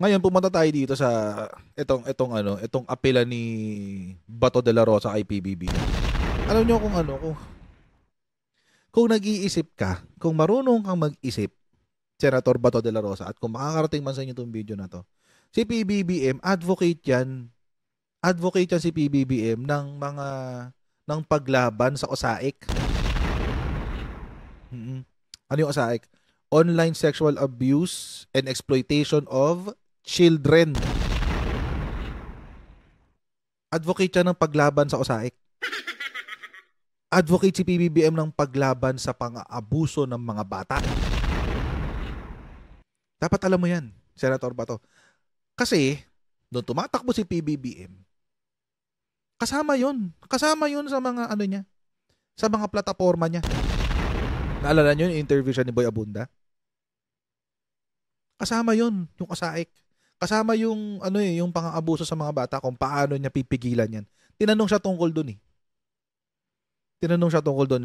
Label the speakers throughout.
Speaker 1: Ngayon pumunta tayo dito sa itong apela ni Bato de la Rosa kay PBB. Alam niyo kung kung nag-iisip ka, kung marunong kang mag-isip, Senator Bato de la Rosa, at kung makakarating man sa inyo itong video na to, si PBBM, advocate yan si PBBM ng paglaban sa OSAIC. Ano yung OSAIC? Online Sexual Abuse and Exploitation of Children. Advocate siya ng paglaban sa OSAIC. Advocate si PBBM ng paglaban sa pang-aabuso ng mga bata. Dapat alam mo yan, Senator Bato. Kasi, doon tumatakbo si PBBM, kasama yun sa mga niya, sa mga plataforma niya. Naalala nyo yung interview siya ni Boy Abunda? Kasama yun, yung OSAIC. Kasama yung yung pang-aabuso sa mga bata, kung paano niya pipigilan yan. Tinanong siya tungkol doon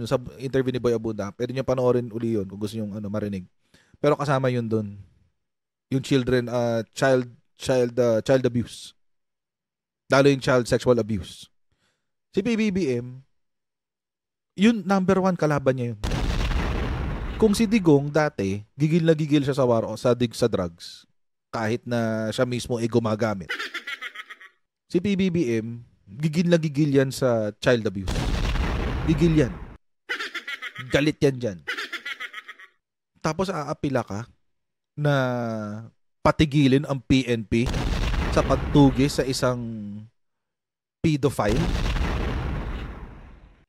Speaker 1: sa interview ni Boy Abunda. Pwede niyo panoorin uli yun kung gusto niyo marinig. Pero kasama yun doon. Yung child abuse. Lalo yung child sexual abuse. Si PBBM, yun number 1 kalaban niya yun. Kung si Digong dati, gigil na gigil siya sa drugs kahit na siya mismo ay gumagamit. Si PBBM, gigil na gigil yan sa child abuse. Gigil yan. Galit yan dyan. Tapos aapila ka na patigilin ang PNP sa pagtugis sa isang pedophile.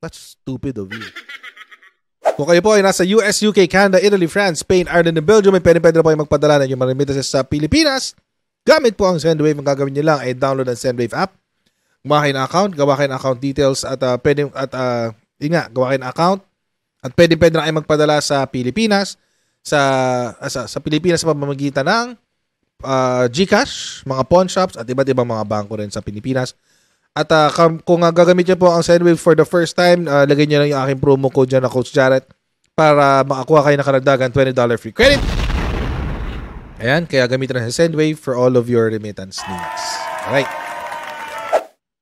Speaker 1: That's stupid of you. Kung kayo po ay nasa US, UK, Canada, Italy, France, Spain, Ireland, and Belgium, may pwede na po kayo magpadala ng yung mga remittances sa Pilipinas. Gamit po ang Sendwave. Ang gagawin nyo lang ay download ang Sendwave app. Gawa kayo ng account, gawa kayo ng account details at gawa kayo ng account at pwede na kayo magpadala sa Pilipinas sa Pilipinas sa pamamagitan ng GCash, mga pawn shops at iba't ibang mga bangko rin sa Pilipinas. At kung gagamit niyo po ang Sendwave for the first time, lagay niyo lang yung aking promo code dyan na Coach Jarrett para makakuha kayo ng karagdagan $20 free credit. Ayan, kaya gamitin na sa Sendwave for all of your remittance needs. Alright.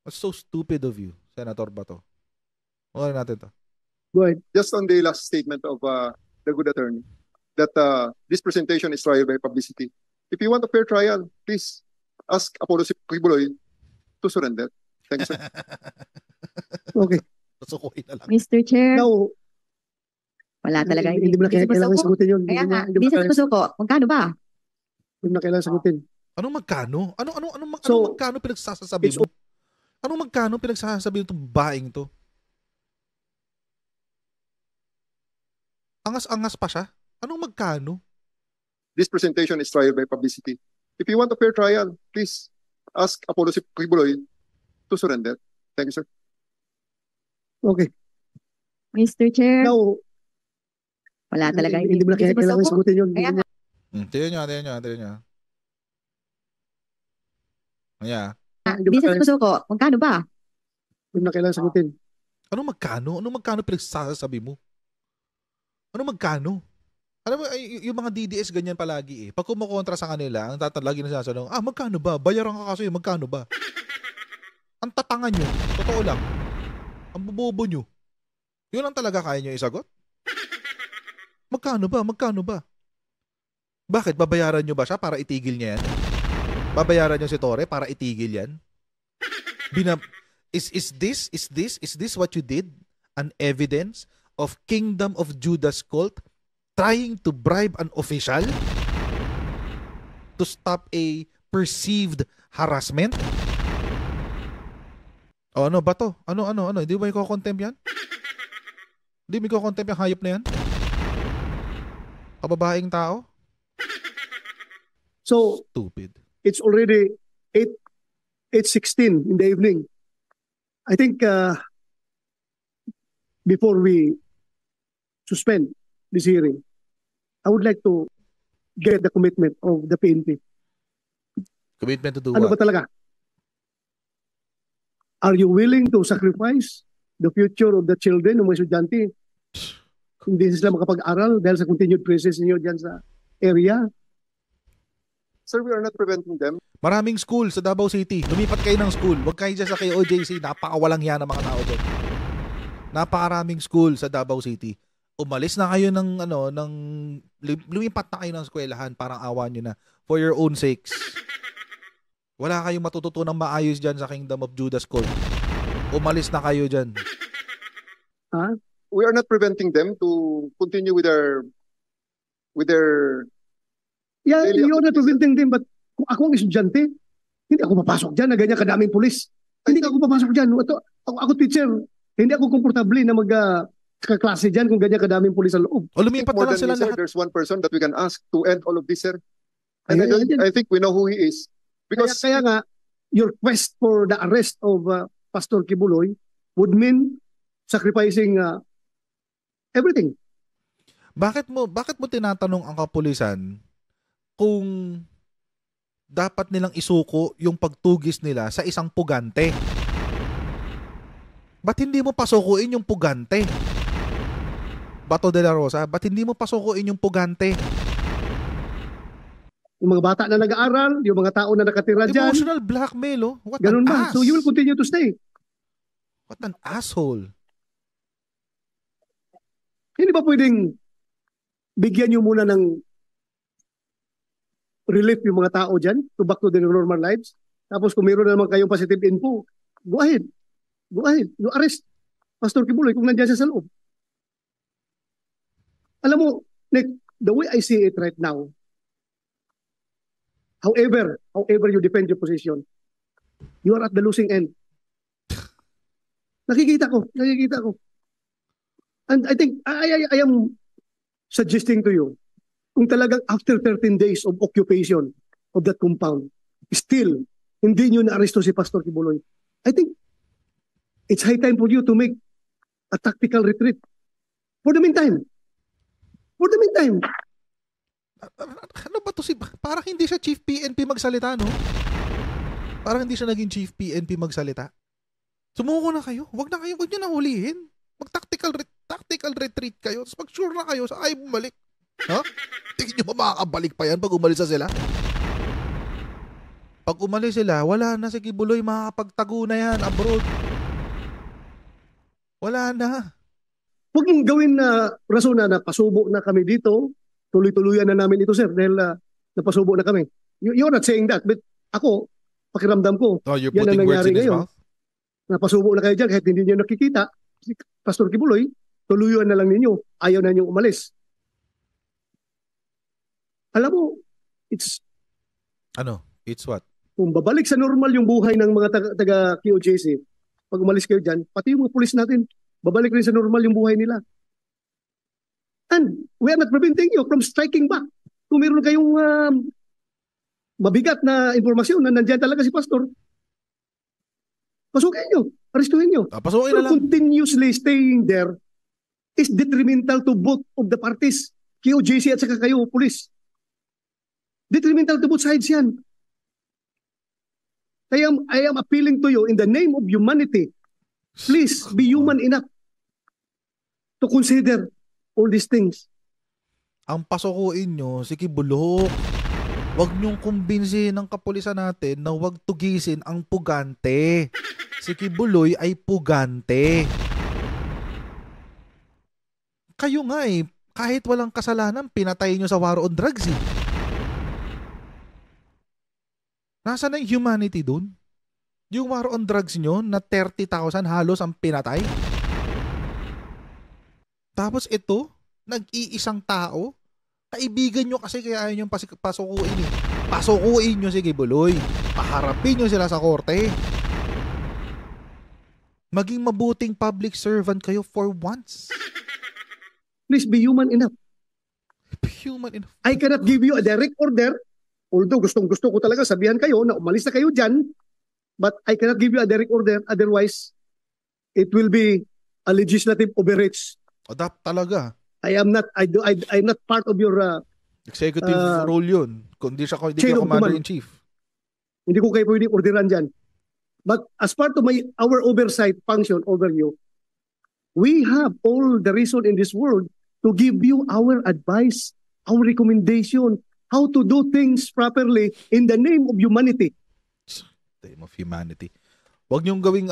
Speaker 1: What's so stupid of you, Senator Bato? Huwag natin to.
Speaker 2: Go ahead. Just on the last statement of the good attorney, that this presentation is trial by publicity. If you want a fair trial, please ask Apollo Kibuloy to surrender. Thank you, sir.
Speaker 3: Okay.
Speaker 1: Susukuin na lang.
Speaker 4: Mr. Chair,
Speaker 3: Now,
Speaker 4: wala talaga.
Speaker 3: hindi mo na kailangan sagutin yun.
Speaker 4: Kaya nga, di sa susuko. Magkano ba?
Speaker 3: Hindi mo na kailangan sagutin.
Speaker 1: Anong magkano?
Speaker 3: So,
Speaker 1: magkano pinagsasasabi mo? Anong magkano pinagsasabi itong baing to? Angas-angas pa siya? Anong magkano?
Speaker 2: This presentation is trial by publicity. If you want a fair trial, please ask Apollo Kibuloy to surrender. Thank you, sir.
Speaker 3: Okay.
Speaker 4: Mr. Chair,
Speaker 3: Now,
Speaker 4: wala talaga.
Speaker 3: hindi mo na kailangan sagutin yun.
Speaker 4: Kaya nga.
Speaker 1: Tignan nyo. Ayan.
Speaker 4: Di sa susuko. Magkano ba?
Speaker 3: Hindi mo na kailangan sagutin.
Speaker 1: Anong magkano pinagsasabi mo? Anong magkano? Alam mo, yung mga DDS ganyan palagi eh. Pag kumukontra sa kanila, ang lagi na sinasabi, magkano ba? Bayaran ka kasi, magkano ba? Ang tatangan nyo. Totoo lang. Ang bubobo nyo. Yun lang talaga kaya nyo isagot? Magkano ba? Bakit? Babayaran nyo ba siya para itigil niya yan? Babayaran nyo si Torre para itigil yan? Is this what you did? An evidence of Kingdom of Judas cult trying to bribe an official to stop a perceived harassment? O ano ba to? Ano? Hindi ba i-contempt yan? Hindi mo i-contempt yung hayop na yan? Kababaeng tao?
Speaker 3: So,
Speaker 1: Stupid.
Speaker 3: it's already 8:16 in the evening. I think before we suspend this hearing, I would like to get the commitment of the PNP.
Speaker 1: Commitment to do
Speaker 3: Ano
Speaker 1: what?
Speaker 3: ba talaga? Are you willing to sacrifice the future of the children ng mga estudyante? Hindi sila makapag-aral dahil sa continued presence niyo dyan sa area?
Speaker 2: Sir, we are not preventing them.
Speaker 1: Maraming school sa Davao City. Lumipat kayo ng school. Huwag kayo dyan sa KOJC. Napakawalang yan ng mga tao dyan. Napakaraming school sa Davao City. Umalis na kayo lumipat na kayo ng eskwelahan. Parang awa nyo na. For your own sakes. Wala kayong matututunang maayos dyan sa Kingdom of Judas Court. Umalis na kayo dyan.
Speaker 2: We are not preventing them to continue with their
Speaker 3: Yeah,
Speaker 2: daily
Speaker 3: you're not
Speaker 2: activities.
Speaker 3: preventing them, but kung ako ang estudyante, hindi ako papasok dyan na ganyan kadaming pulis. Hindi ako papasok dyan. Ako teacher, hindi ako komportable na kaklase dyan kung ganyan kadaming pulis sa loob.
Speaker 1: O lumipat na
Speaker 2: More
Speaker 1: lang
Speaker 2: than
Speaker 1: sila
Speaker 2: me, sir,
Speaker 1: lahat.
Speaker 2: there's one person that we can ask to end all of this, sir. And
Speaker 3: Ayun.
Speaker 2: I think we know who he is. Because
Speaker 3: Kaya nga, your quest for the arrest of Pastor Kibuloy would mean sacrificing everything.
Speaker 1: Bakit mo tinatanong ang kapulisan kung dapat nilang isuko yung pagtugis nila sa isang pugante? Ba't hindi mo pasukuin yung pugante? Bato de la Rosa, ba't hindi mo pasukuin yung pugante?
Speaker 3: Yung mga bata na nag-aaral, yung mga tao na nakatira dyan,
Speaker 1: Emotional blackmail, oh. What
Speaker 3: ganun
Speaker 1: an
Speaker 3: ba?
Speaker 1: ass.
Speaker 3: So you will continue to stay.
Speaker 1: What an asshole.
Speaker 3: Hindi ba pwedeng bigyan nyo muna ng relief yung mga tao dyan to back to their normal lives? Tapos kung mayroon naman kayong positive info, go ahead. Go ahead. You arrest Pastor Kibuloy kung nandiyan siya sa loob. Alam mo, Nick, the way I see it right now, however you defend your position, you are at the losing end. Nakikita ko. And I think, I am suggesting to you, kung talagang after 13 days of occupation of that compound, still, hindi nyo na-aresto si Pastor Kibuloy, I think, it's high time for you to make a tactical retreat. For the meantime.
Speaker 1: Ano ba to parang hindi siya Chief PNP magsalita, no? Parang hindi siya naging Chief PNP magsalita. Sumuko na kayo. Wag nyo na hulihin. Mag-tactical retreat kayo. Tapos mag-sure na kayo sa ayaw bumalik. Ha? Tingin nyo ba makakabalik pa yan pag umalis na sila? Pag umalis sila, wala na si Kibuloy, makakapagtago na yan abroad. Wala na.
Speaker 3: Huwag mong gawin na rason na pasubo na kami dito, tuloy-tuluyan na namin ito, sir, dahil napasubo na kami. You're not saying that, but ako, pakiramdam ko,
Speaker 1: Oh, you're
Speaker 3: yan ang
Speaker 1: putting words
Speaker 3: nangyari
Speaker 1: in his
Speaker 3: ngayon.
Speaker 1: mouth?
Speaker 3: Napasubo na kayo dyan kahit hindi nyo nakikita. Si Pastor Kibuloy, tuluyan na lang ninyo. Ayaw na nyo umalis. Alam mo, it's
Speaker 1: what?
Speaker 3: kung babalik sa normal yung buhay ng mga taga QJC, pag umalis kayo dyan, pati yung mga pulis natin, babalik rin sa normal yung buhay nila. And we are not preventing you from striking back. Kung meron kayong mabigat na informasyon na nandyan talaga si Pastor, pasukin nyo, arestuhin nyo.
Speaker 1: Pasukin na
Speaker 3: But
Speaker 1: lang.
Speaker 3: continuously staying there is detrimental to both of the parties, QJC at saka kayo, police. Detrimental to both sides yan. I am appealing to you in the name of humanity. Please be human enough to consider all these things.
Speaker 1: Ang pasukuin nyo, si Kibulok. Huwag nyong kumbinsin ng kapulisan natin na huwag tugisin ang pugante. Si Kibuloy ay pugante. Kayo nga kahit walang kasalanan, pinatay nyo sa war on drugs eh. Nasaan na yung humanity dun? Yung war on drugs nyo na 30,000 halos ang pinatay? Tapos ito, nag-iisang tao, kaibigan nyo kasi kaya ayaw nyo pasukuin eh. Pasukuin nyo si Kibuloy. Paharapin nyo sila sa korte. Maging mabuting public servant kayo for once.
Speaker 3: Please be human enough.
Speaker 1: Human enough.
Speaker 3: I cannot give you a direct order, although gustong-gusto ko talaga sabihan kayo na umalis na kayo dyan, but I cannot give you a direct order, otherwise, it will be a legislative overreach.
Speaker 1: Adapt talaga.
Speaker 3: I'm not part of your
Speaker 1: Executive role yun. Kundi siya
Speaker 3: chain of
Speaker 1: commander-in-chief.
Speaker 3: hindi ko kayo pwedeng orderan dyan. But as part of our oversight function over you, we have all the reason in this world to give you our advice, our recommendation, how to do things properly in the name of humanity.
Speaker 1: Name of humanity. Huwag niyong gawing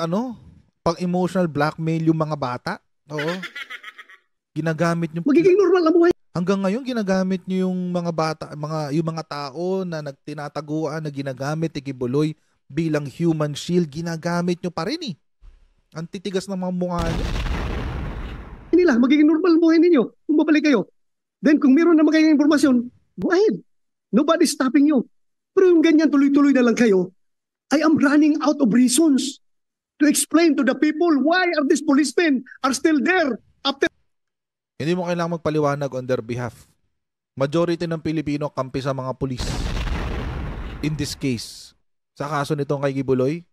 Speaker 1: pang-emotional blackmail yung mga bata. Oo. Ginagamit niyo.
Speaker 3: Magiging normal ang buhay.
Speaker 1: Hanggang ngayon ginagamit niyo yung mga bata, yung mga tao na nagtinataguan na ginagamit ni Kibuloy bilang human shield, ginagamit niyo pa rin eh. Ang titigas ng mga mukha niyo.
Speaker 3: Nila, magiging normal ang buhay ninyo. Kung babalik kayo. Then kung meron naman kayong informasyon, go ahead. Nobody's stopping you. Pero yung ganyan tuloy-tuloy na lang kayo, I am running out of reasons to explain to the people why are these policemen are still there after.
Speaker 1: Hindi mo kailangang magpaliwanag on their behalf. Majority ng Pilipino kampi sa mga pulis. In this case, sa kaso nitong kay Kibuloy,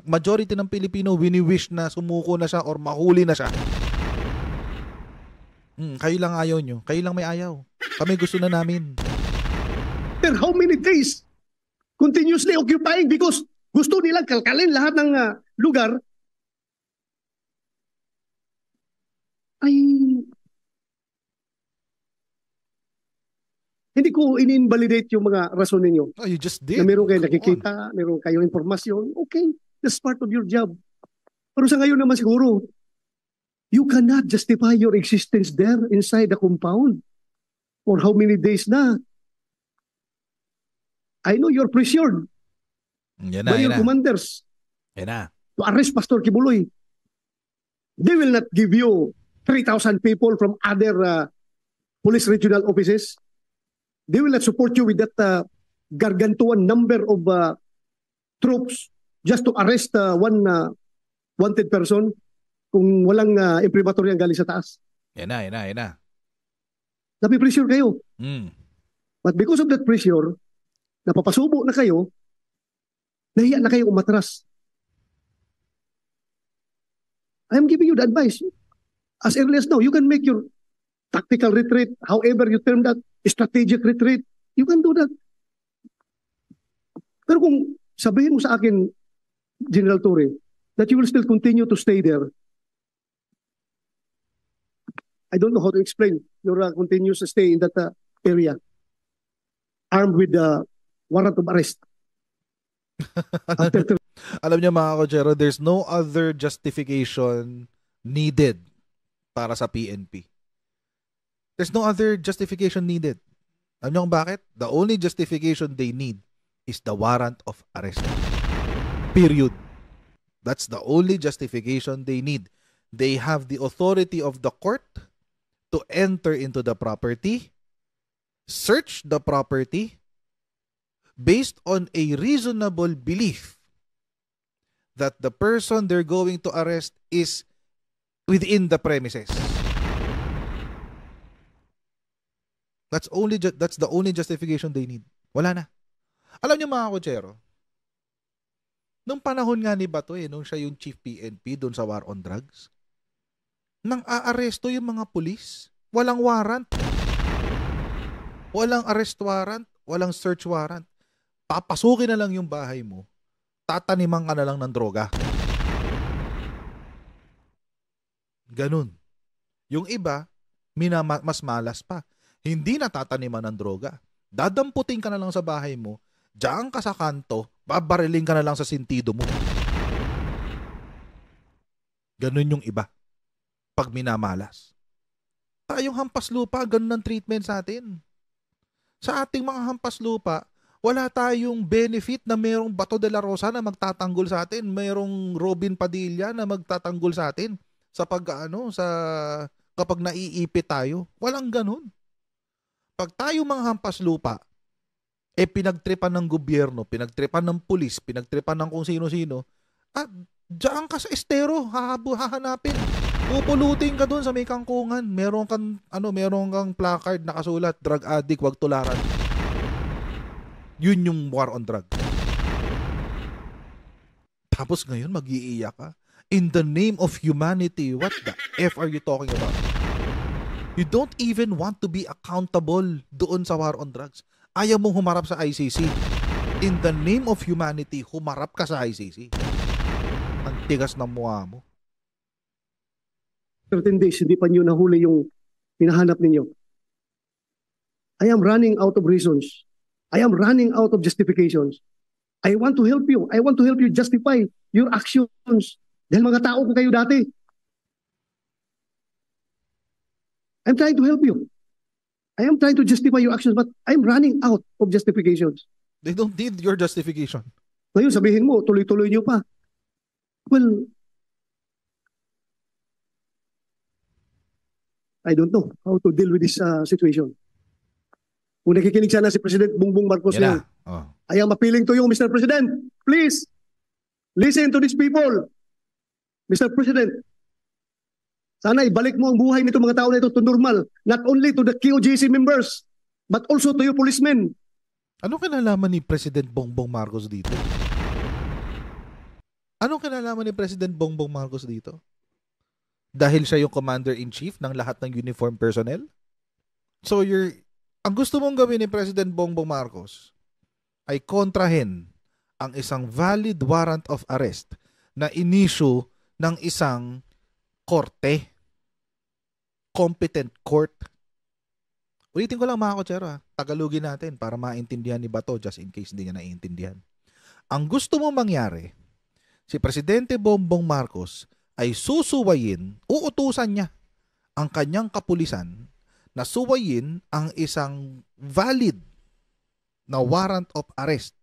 Speaker 1: majority ng Pilipino wini-wish na sumuko na siya or mahuli na siya. Kayo lang ayaw nyo. Kayo lang may ayaw. Kami gusto na namin.
Speaker 3: After how many days continuously occupying because gusto nilang kalkalin lahat ng lugar, ay hindi ko in-invalidate yung mga rason ninyo.
Speaker 1: Oh, you just did.
Speaker 3: Na meron kayo nakikita, meron kayong informasyon, okay, that's part of your job. Pero sa ngayon naman siguro, you cannot justify your existence there inside the compound for how many days na. I know you're pressured by your commanders to arrest Pastor Kibuloy. They will not give you 3,000 people from other police regional offices. They will not support you with that gargantuan number of troops just to arrest one wanted person kung walang imprimatur yan galing sa taas.
Speaker 1: Yan na.
Speaker 3: Napipressure kayo. But because of that pressure, napapasubo na kayo, nahiya na kayo umatras. I am giving you the advice. As early as now, you can make your tactical retreat, however you term that, strategic retreat, you can do that. Pero kung sabihin mo sa akin, General Torre, that you will still continue to stay there, I don't know how to explain your continuous stay in that area, armed with the warrant of arrest.
Speaker 1: Alam niyo mga kochero, there's no other justification needed para sa PNP. There's no other justification needed. Alam niyo kung bakit? The only justification they need is the warrant of arrest. Period. That's the only justification they need. They have the authority of the court to enter into the property, search the property, based on a reasonable belief that the person they're going to arrest is within the premises. That's the only justification they need. Wala na. Alam niyo mga kochero, nung panahon nga ni Bato nung siya yung chief PNP doon sa war on drugs, nang aaresto yung mga pulis, walang warrant. Walang arrest warrant, walang search warrant. Papasukin na lang yung bahay mo, tataniman ka na lang ng droga. Ganun. Yung iba, mas malas pa. Hindi na tataniman ng droga. Dadamputin ka na lang sa bahay mo, diyan ka sa kanto, babariling ka na lang sa sentido mo. Ganun yung iba. Pag minamalas. Tayong hampas lupa, ganun ang treatment sa atin. Sa ating mga hampas lupa, wala tayong benefit na mayroong Bato de la Rosa na magtatanggol sa atin, mayroong Robin Padilla na magtatanggol sa atin sa kapag naiipit tayo. Walang ganun. Pag tayo mga hampas lupa, pinagtripan ng gobyerno, pinagtripan ng pulis, pinagtripan ng kung sino-sino, at diyan ka sa estero, hahanapin. Pupulutin ka doon sa may kangkungan. Meron kang placard nakasulat, drug addict, wag tularan. Yun yung war on drug. Tapos ngayon mag-iiyak ka. In the name of humanity, what the F are you talking about? You don't even want to be accountable doon sa war on drugs. Ayaw mong humarap sa ICC. In the name of humanity, humarap ka sa ICC. Ang tigas ng mukha mo.
Speaker 3: 13 days, hindi pa nyo nahuli yung hinahanap ninyo. I am running out of reasons. I am running out of justifications. I want to help you. I want to help you justify your actions. Dahil mga tao ko kayo dati. I'm trying to help you. I am trying to justify your actions, but I'm running out of justifications.
Speaker 1: They don't need your justification.
Speaker 3: Ngayon sabihin mo, tuloy-tuloy niyo pa. Well, I don't know how to deal with this situation. Kung nakikinig sana si President Bongbong Marcos
Speaker 1: Yan
Speaker 3: ngayon,
Speaker 1: na. Oh.
Speaker 3: I am appealing to you, Mr. President. Please, listen to these people. Mr. President, sana ibalik mo ang buhay nito mga tao na ito to normal. Not only to the QGC members, but also to you policemen.
Speaker 1: Anong kinalaman ni President Bongbong Marcos dito? Anong kinalaman ni President Bongbong Marcos dito? Dahil siya yung commander-in-chief ng lahat ng uniform personnel? So ang gusto mong gawin ni President Bongbong Marcos ay kontrahin ang isang valid warrant of arrest na inisyu ng isang korte. Competent court. Ulitin ko lang mga kotsero, Tagalogin natin para maintindihan ni Bato just in case hindi niya naiintindihan. Ang gusto mo mangyari, si Presidente Bongbong Marcos ay susuwayin, uutusan niya ang kanyang kapulisan na suwayin ang isang valid na warrant of arrest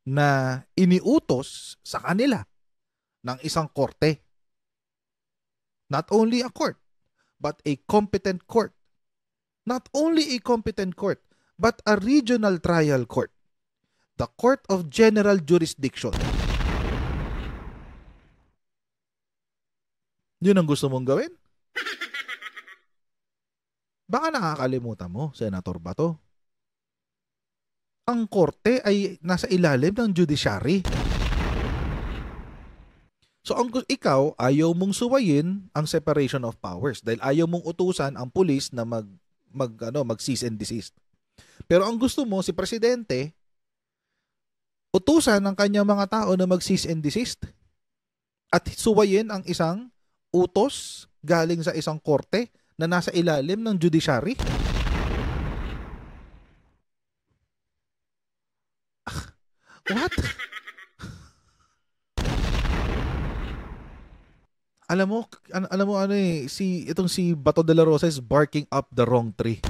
Speaker 1: na iniutos sa kanila ng isang korte. Not only a court, but a competent court. Not only a competent court, but a regional trial court. The Court of General Jurisdiction. Yun ang gusto mong gawin? Baka nakakalimutan mo, Senator Bato. Ang korte ay nasa ilalim ng judiciary. So ikaw, ayaw mong suwayin ang separation of powers dahil ayaw mong utusan ang pulis na mag cease and desist. Pero ang gusto mo, si Presidente, utusan ang kanyang mga tao na mag cease and desist at suwayin ang isang utos galing sa isang korte na nasa ilalim ng judiciary. What? Alam mo itong si Bato de la Rosa is barking up the wrong tree.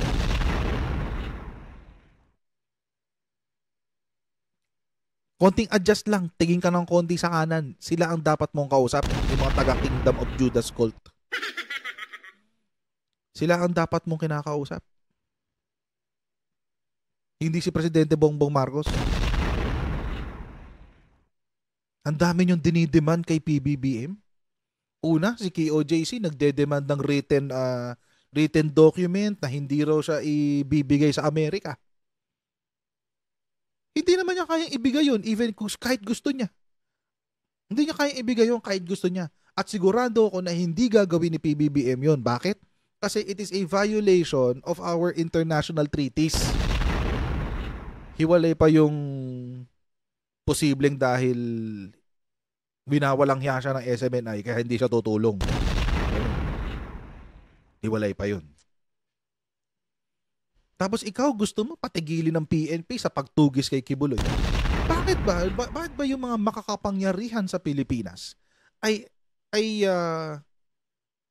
Speaker 1: Konting adjust lang, tingin ka ng konti sa kanan. Sila ang dapat mong kausap, yung mga taga-Kingdom of Judas cult. Sila ang dapat mong kinakausap. Hindi si Presidente Bongbong Marcos. Ang dami niyong dinidemand kay PBBM. Una, si KOJC nagde-demand ng written document na hindi raw siya ibibigay sa Amerika. Hindi naman niya kayang ibigay yun even kahit gusto niya. Hindi niya kayang ibigay yun kahit gusto niya. At sigurado ako na hindi gagawin ni PBBM yun. Bakit? Kasi it is a violation of our international treaties. Hiwalay pa yung posibleng dahil binawalang hiya siya ng SMNI kaya hindi siya tutulong. Hiwalay pa yun. Tapos ikaw gusto mo patigilin ng PNP sa pagtugis kay Kibuloy. Bakit ba? Bakit ba yung mga makakapangyarihan sa Pilipinas ay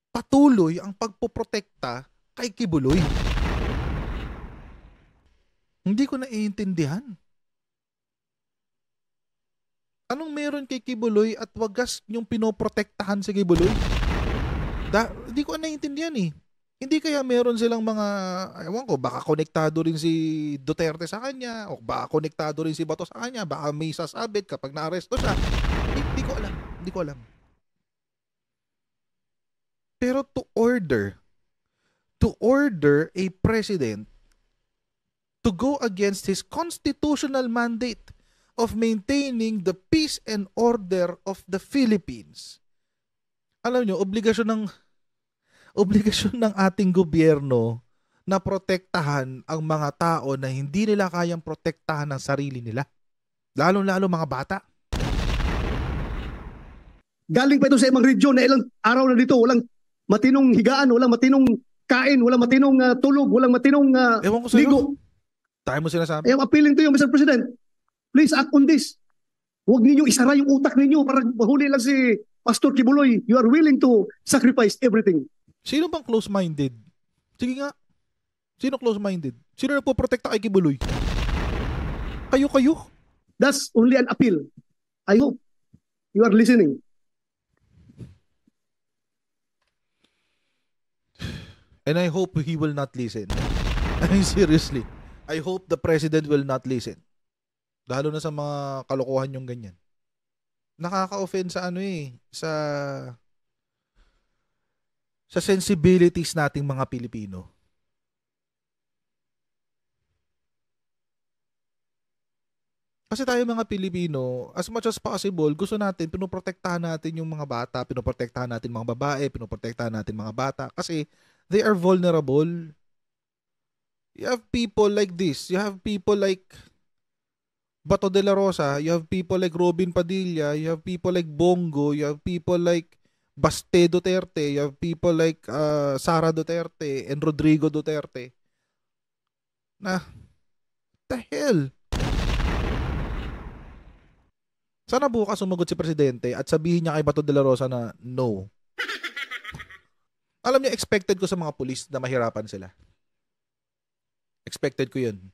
Speaker 1: patuloy ang pagpoprotekta kay Kibuloy? Hindi ko naiintindihan. Anong meron kay Kibuloy at wagas yung pinoprotektahan si Kibuloy? Hindi ko naiintindihan eh. Hindi kaya meron silang mga, ewan ko, baka konektado rin si Duterte sa kanya, o baka konektado rin si Bato sa kanya, baka may sasabit kapag naaresto siya. Hindi ko alam. Pero to order a president to go against his constitutional mandate of maintaining the peace and order of the Philippines. Alam nyo, obligasyon ng ating gobyerno na protektahan ang mga tao na hindi nila kayang protektahan ng sarili nila. Lalo-lalo mga bata.
Speaker 3: Galing pa ito sa ibang region na ilang araw na dito, walang matinong higaan, walang matinong kain, walang matinong tulog, walang matinong
Speaker 1: Ewan ko sa'yo.
Speaker 3: ligo.
Speaker 1: Tayo mo sinasabi.
Speaker 3: I am appealing to you, Mr. President. Please act on this. Huwag ninyong isara yung utak ninyo para mahuli lang si Pastor Kibuloy. You are willing to sacrifice everything.
Speaker 1: Sino bang close-minded? Sige nga. Sino close-minded? Sino nagpo-protekta kay Kibuloy? Kayo.
Speaker 3: That's only an appeal. I hope you are listening.
Speaker 1: And I hope he will not listen. I mean, seriously. I hope the president will not listen. Lalo na sa mga kalokohan yung ganyan. Nakaka-offend sa sa sensibilities nating mga Pilipino. Kasi tayo mga Pilipino, as much as possible, gusto natin, pinoprotektahan natin yung mga bata, pinoprotektahan natin mga babae, pinoprotektahan natin mga bata. Kasi they are vulnerable. You have people like this. You have people like Bato de la Rosa. You have people like Robin Padilla. You have people like Bongo. You have people like Baste Duterte. You have people like Sara Duterte and Rodrigo Duterte. The hell? Sana bukas sumagot si Presidente at sabihin niya kay Bato de la Rosa na no. Alam niyo, expected ko sa mga pulis na mahirapan sila. Expected ko yun,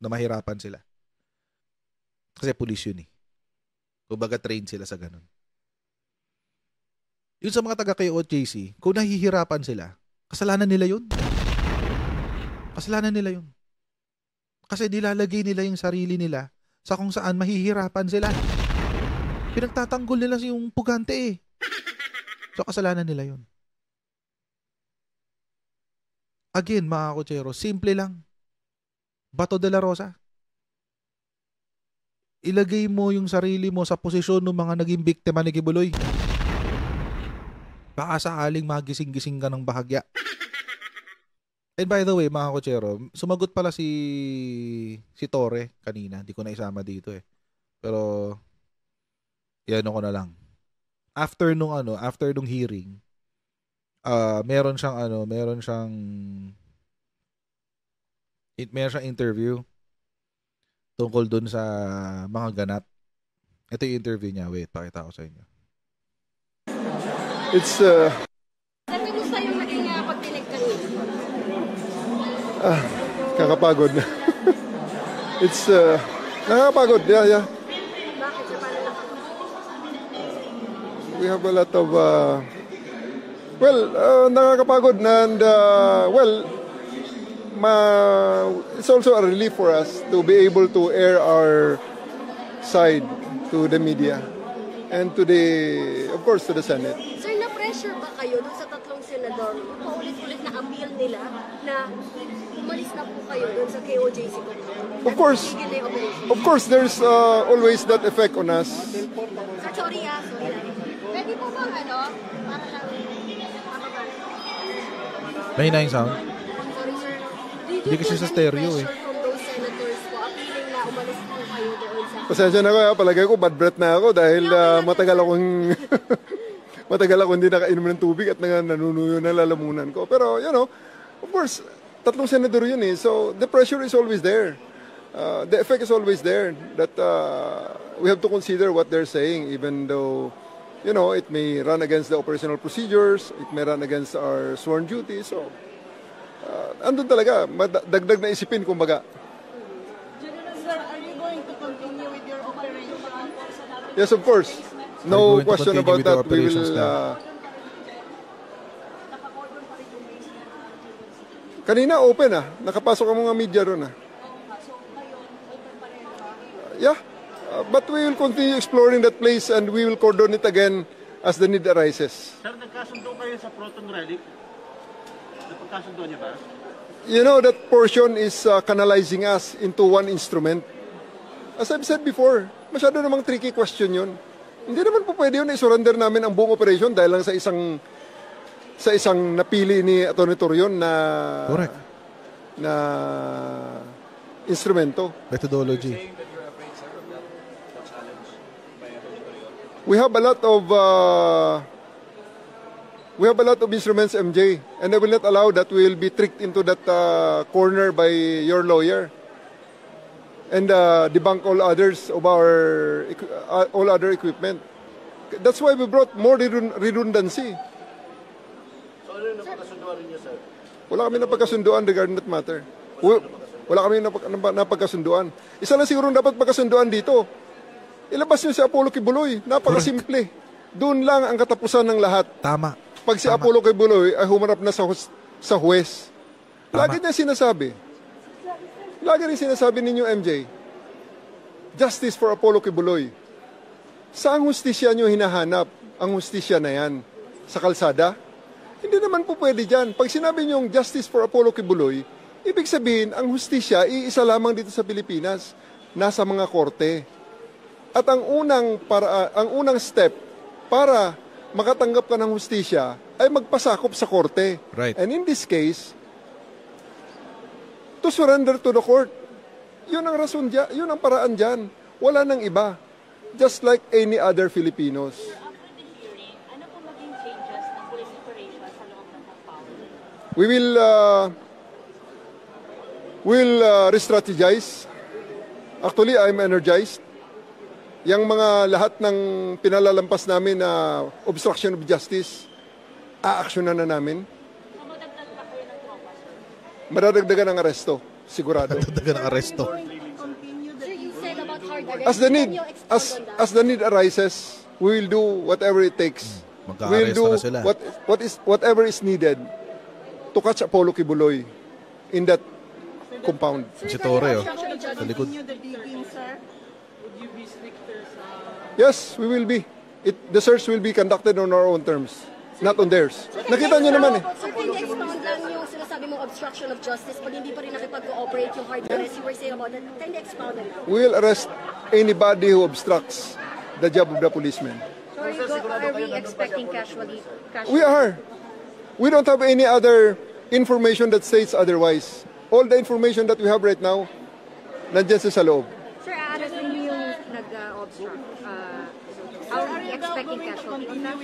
Speaker 1: na mahirapan sila. Kasi pulis yun eh. Kumbaga train sila sa ganun. Yun sa mga taga-KOJC, kung nahihirapan sila, kasalanan nila yun. Kasalanan nila yun. Kasi nilalagay nila yung sarili nila sa kung saan mahihirapan sila. Pinagtatanggol nila yung pugante eh. So kasalanan nila yun. Again, mga kotsero, simple lang. Bato de la Rosa. Ilagay mo yung sarili mo sa posisyon ng mga naging biktima ni Kibuloy. Baka sakaling magising-gising ka ng bahagya. And by the way, mga kotsero, sumagot pala si Torre kanina. Hindi ko na isama dito eh. Pero, yan ko na lang. After nung hearing, meron siyang interview tungkol dun sa mga ganap. Ito yung interview niya. Wait, pakita ko sa inyo.
Speaker 2: It's
Speaker 5: Kamusta yung naging pagdinig kanina?
Speaker 2: kakapagod na. It's nakakapagod. Yeah.
Speaker 5: Bakit sa paano nakakapagod?
Speaker 2: We have a lot of nakakapagod and it's also a relief for us to be able to air our side to the media and of course to the Senate.
Speaker 5: Sir, na-pressure ba kayo dun sa tatlong senador? Paulit-ulit na appeal nila na umalis na po kayo dun sa KOJC compound?
Speaker 2: Of course, there's always that effect on us.
Speaker 5: Sir, sorry. Pwede po bang para lang
Speaker 1: Mahina yung sound?
Speaker 5: Sorry, sir.
Speaker 1: Hindi kasi sa stereo eh.
Speaker 5: From those senators po, appealing na umalis po kayo doon sa...
Speaker 2: Pasensya na ko, palagay ko bad breath na ako dahil matagal akong hindi nakainom ng tubig at nanunuyo na lalamunan ko. Pero, of course, tatlong senador yun eh. So, the pressure is always there. The effect is always there that we have to consider what they're saying even though, it may run against the operational procedures, it may run against our sworn duties. So, andun talaga, dagdag na isipin kumbaga.
Speaker 5: General, sir, are you going to continue with your operation?
Speaker 2: Yes, of course. No question about that. We will... Kanina open nakapasok ang mga media ron Yeah, but we will continue exploring that place and we will cordon it again as the need arises.
Speaker 6: Sir, nagkasundo kayo sa Proton Relic? Napagkasundo niya ba?
Speaker 2: That portion is canalizing us into one instrument. As I've said before, masyado namang tricky question yun. Hindi naman po pwede yun i-surrender namin ang buong operation dahil lang sa isang napili ni Atty. Torion na
Speaker 1: Correct.
Speaker 2: Na instrumento.
Speaker 1: Methodology.
Speaker 2: We have a lot of We have a lot of instruments, MJ, and I will not allow that we will be tricked into that corner by your lawyer and debunk all others of our all other equipment. That's why we brought more redundancy.
Speaker 6: So, ano yung napakasunduan ninyo, sir?
Speaker 2: Wala kami napagkasunduan regarding that matter. Wala kami napagkasunduan. Isa lang siguro dapat pagkasunduan dito. Ilabas nyo si Apollo Kibuloy. Napakasimple. Doon lang ang katapusan ng lahat.
Speaker 1: Tama.
Speaker 2: Pag si Apollo Kibuloy ay humarap na sa huwes. Lagi niya sinasabi. Lagi rin sinasabi ninyo, MJ, justice for Apollo Kibuloy. Saan hustisya nyo hinahanap ang hustisya na yan? Sa kalsada? Hindi naman po pwede dyan. Pag sinabi nyo justice for Apollo Kibuloy, ibig sabihin, ang hustisya, iisa lamang dito sa Pilipinas, nasa mga korte. At ang unang step para makatanggap ka ng hustisya ay magpasakop sa korte.
Speaker 1: Right.
Speaker 2: And in this case, to surrender to the court. Yun ang rason dyan, yun ang paraan dyan. Wala nang iba. Just like any other Filipinos.
Speaker 5: After the hearing, ano po maging changes ng police operation sa loob ng compound?
Speaker 2: We will re-strategize. Actually, I'm energized. Yang mga lahat ng pinalalampas namin na obstruction of justice, aaksyonan na namin.
Speaker 5: Mamadagdag pa kayo ng tropa, sir?
Speaker 2: Madadagdagan ang aresto, sigurado.
Speaker 1: Dagdagan ng aresto.
Speaker 5: Sir, you said about hard arrest.
Speaker 2: As the
Speaker 5: Can
Speaker 2: need,
Speaker 5: you expound on that?
Speaker 2: as the need arises, we will do whatever it takes. We will
Speaker 1: Magka-aresto
Speaker 2: do
Speaker 1: na sila.
Speaker 2: whatever is needed to catch Apollo Kibuloy in that compound.
Speaker 1: Si Torre, oh. Sa likod.
Speaker 2: Yes, we will be. The search will be conducted on our own terms, not on theirs. Nakita nyo naman eh.
Speaker 5: Sir, can you expound lang yung sinasabi mong obstruction of justice pag hindi pa rin nakipag-cooperate yung hard arrest? You were saying about that. Can you expound on that?
Speaker 2: We will arrest anybody who obstructs the job of the policeman.
Speaker 5: So are we expecting casualty?
Speaker 2: We are. We don't have any other information that states otherwise. All the information that we have right now, nandyan sa loob.
Speaker 5: Sir, aaras ninyo yung nag-obstruct. Are we expecting casualty on that?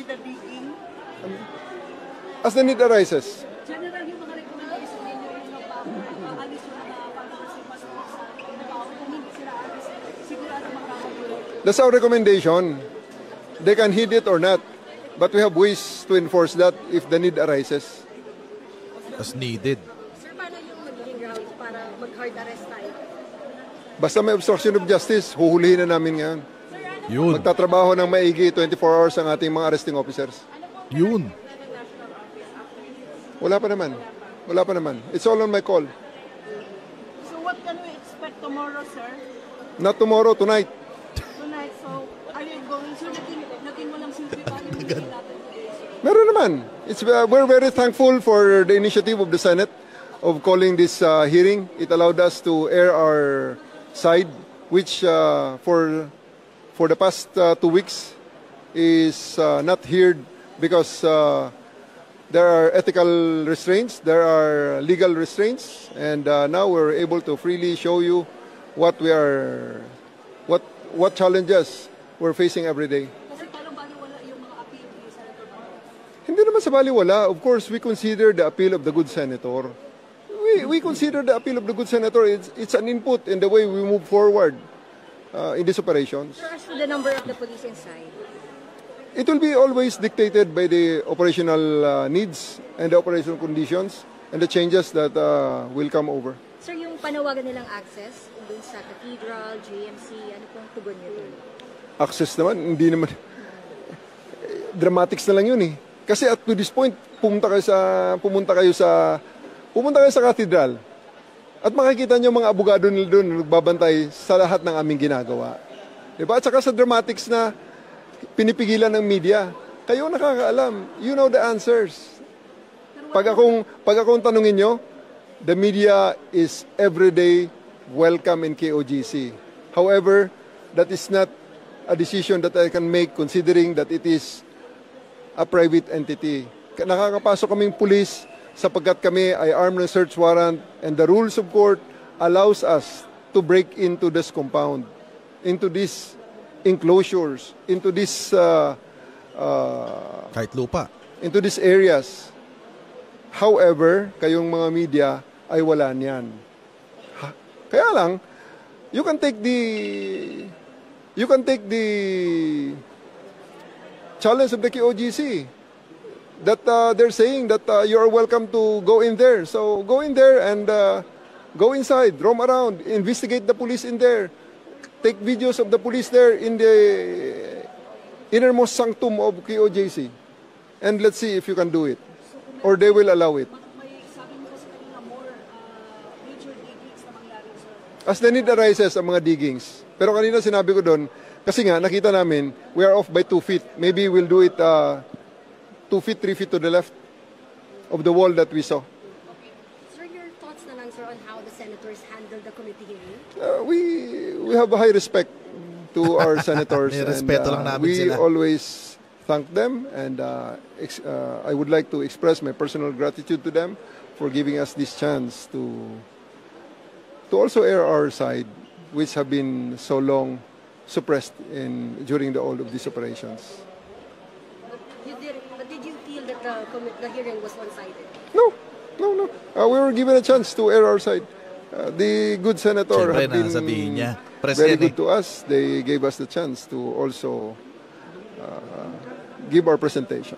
Speaker 2: As the need arises.
Speaker 5: General, yung mga recommendation ninyo yung paalis yung mga followers ni Pastor sa kung hindi sila alis, sigurado makakagulo.
Speaker 2: That's our recommendation. They can heed it or not. But we have ways to enforce that if the need arises.
Speaker 1: As needed.
Speaker 5: Sir, paano yung magiging grounds para mag-hard arrest tayo?
Speaker 2: Basta may obstruction of justice, huhulihin na namin ngayon.
Speaker 1: Yun.
Speaker 2: Magtatrabaho ng maigi 24 hours ang ating mga arresting officers.
Speaker 1: Yun.
Speaker 2: Wala pa naman. Wala pa naman. It's all on my call.
Speaker 7: So what can we expect tomorrow, sir?
Speaker 2: Not tomorrow, tonight.
Speaker 7: Tonight, so are you going to natin mo lang simple pa yung hindi natin?
Speaker 2: Meron naman. We're very thankful for the initiative of the Senate of calling this hearing. It allowed us to air our side, which for the past 2 weeks is not heard because there are ethical restraints, there are legal restraints, and now we're able to freely show you what challenges we're facing every day.
Speaker 7: Kasi parang baliwala yung mga appeal ni Senator Moro.
Speaker 2: Hindi naman sa baliwala. Of course, we consider the appeal of the good senator. We consider the appeal of the good senator. It's an input in the way we move forward in these operations.
Speaker 5: Sir, as to the number of the police inside,
Speaker 2: It will be always dictated by the operational needs and the operational conditions and the changes that will come over.
Speaker 5: sir, yung panawagan nilang access dun sa Cathedral, GMC, ano pong tugon niyo dun?
Speaker 2: Access naman, hindi naman. Dramatics na lang yun eh. Kasi at to this point, pumunta kayo sa Cathedral at makikita niyo mga abogado nila doon nagbabantay sa lahat ng aming ginagawa. Diba? At saka sa dramatics na pinipigilan ng media, kayo nakakaalam. You know the answers. Pag akong tanungin nyo, the media is everyday welcome in KOGC. However, that is not a decision that I can make considering that it is a private entity. Nakakapasok kaming pulis sapagkat kami ay armed and search warrant and the rules of court allows us to break into this compound, into these enclosures, into this
Speaker 1: Kahit lupa.
Speaker 2: into these areas. However, kayong mga media ay wala niyan. Kaya lang, you can take the challenge of the KOGC that they're saying that you are welcome to go in there. So go in there and go inside, roam around, investigate the police in there, take videos of the police there in the innermost sanctum of KOJC, and let's see if you can do it, or they will allow it.
Speaker 7: May sabi mo kasi kanina more major diggings na mangyari, sir.
Speaker 2: As the need arises, ang mga diggings. Pero kanina sinabi ko doon, kasi nga nakita namin, we are off by 2 feet. Maybe we'll do it 2 feet, 3 feet to the left of the wall that we saw.
Speaker 5: Okay. Sir, your thoughts na lang, sir, on how the senators handled the committee hearing?
Speaker 2: We have a high respect to our senators.
Speaker 1: May respeto lang namin
Speaker 2: we
Speaker 1: sila.
Speaker 2: always thank them, and I would like to express my personal gratitude to them for giving us this chance to also air our side, which have been so long suppressed during all of these operations.
Speaker 5: But did you feel that the hearing was one-sided?
Speaker 2: No. We were given a chance to air our side. The good senator
Speaker 1: Siyempre,
Speaker 2: have been
Speaker 1: nasabihin niya.
Speaker 2: very good to us. They gave us the chance to also give our presentation.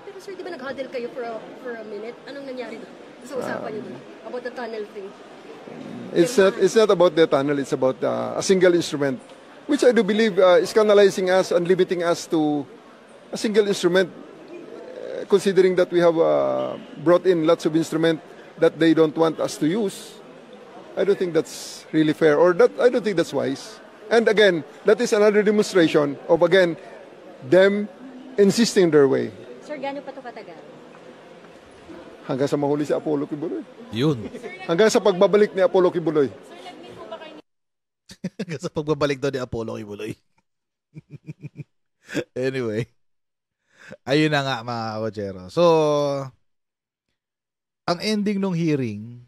Speaker 5: Pero sir, di ba nag-huddle kayo for a minute? Anong nangyari doon? Sa usapan niyo doon? About the tunnel thing?
Speaker 2: It's not about the tunnel. It's about a single instrument, which I do believe is canalizing us and limiting us to a single instrument, considering that we have brought in lots of instruments that they don't want us to use. I don't think that's really fair, or I don't think that's wise. And again, that is another demonstration of, again, them insisting their way.
Speaker 5: Sir, gano'n pa ito katagal?
Speaker 2: Hanggang sa mahuli si Apollo Kibuloy.
Speaker 1: Yun.
Speaker 2: Hanggang sa pagbabalik ni Apollo Kibuloy.
Speaker 1: Hanggang sa pagbabalik daw ni Apollo Kibuloy. Anyway. Ayun na nga mga kochero. So, ang ending ng hearing,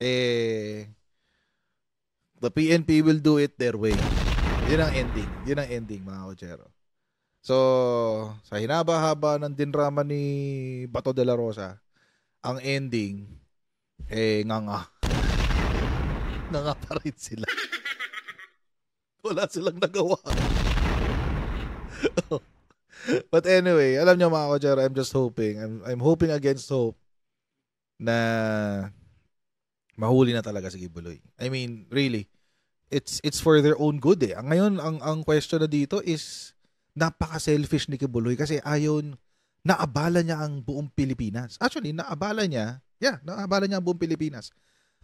Speaker 1: the PNP will do it their way. Yun ang ending. Yun ang ending mga kochero. So, sa hinaba-haba ng dinrama ni Bato de la Rosa, ang ending, nga. Nga pa rin sila. Wala silang nagawa. But anyway, alam niyo mga kochero, I'm just hoping. I'm hoping against hope na mahuli na talaga si Kibuloy. I mean, really, it's for their own good eh. Ngayon, ang question na dito is napaka-selfish ni Kibuloy kasi naabala niya ang buong Pilipinas. Actually, naabala niya ang buong Pilipinas.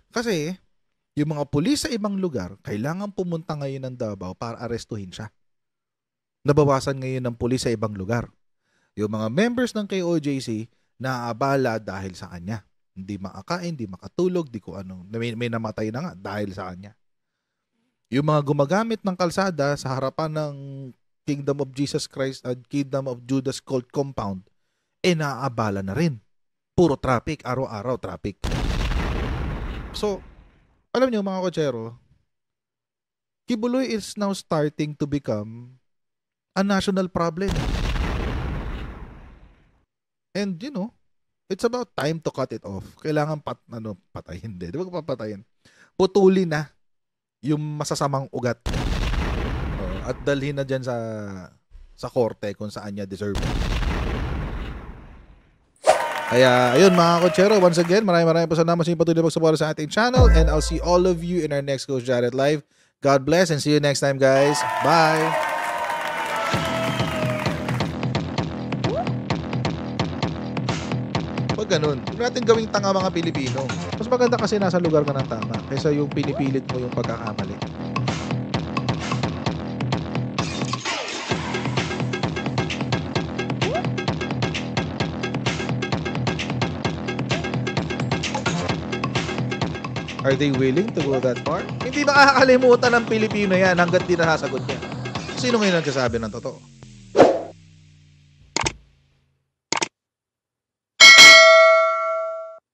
Speaker 1: Kasi, yung mga pulis sa ibang lugar, kailangan pumunta ngayon ng Davao para arestuhin siya. Nabawasan ngayon ng pulis sa ibang lugar. Yung mga members ng KOJC, naabala dahil sa kanya. Hindi makakain, hindi makatulog, di ko ano. May namatay na nga dahil sa kanya. Yung mga gumagamit ng kalsada sa harapan ng Kingdom of Jesus Christ at Kingdom of Judas Cult Compound, naaabala na rin. Puro traffic, araw-araw traffic. So, alam niyo mga kochero, Kibuloy is now starting to become a national problem. And you know, it's about time to cut it off. Kailangan patayin din. Di ba papatayin? Putulin na yung masasamang ugat. At dalhin na dyan sa korte kung saan niya deserve. Kaya, ayun mga kochero, once again, maraming po salamat sa inyong patuloy pagsuporta sa ating channel, and I'll see all of you in our next Coach Jared Live. God bless and see you next time, guys. Bye! Pag ganun, huwag natin gawing tanga mga Pilipino. Mas maganda kasi nasa lugar ka ng tama kaysa yung pinipilit mo yung pagkakamali. Are they willing to go that far? Hindi makakalimutan ng Pilipino yan hanggat di nasasagot niya. Sino ngayon nagsasabi ng totoo?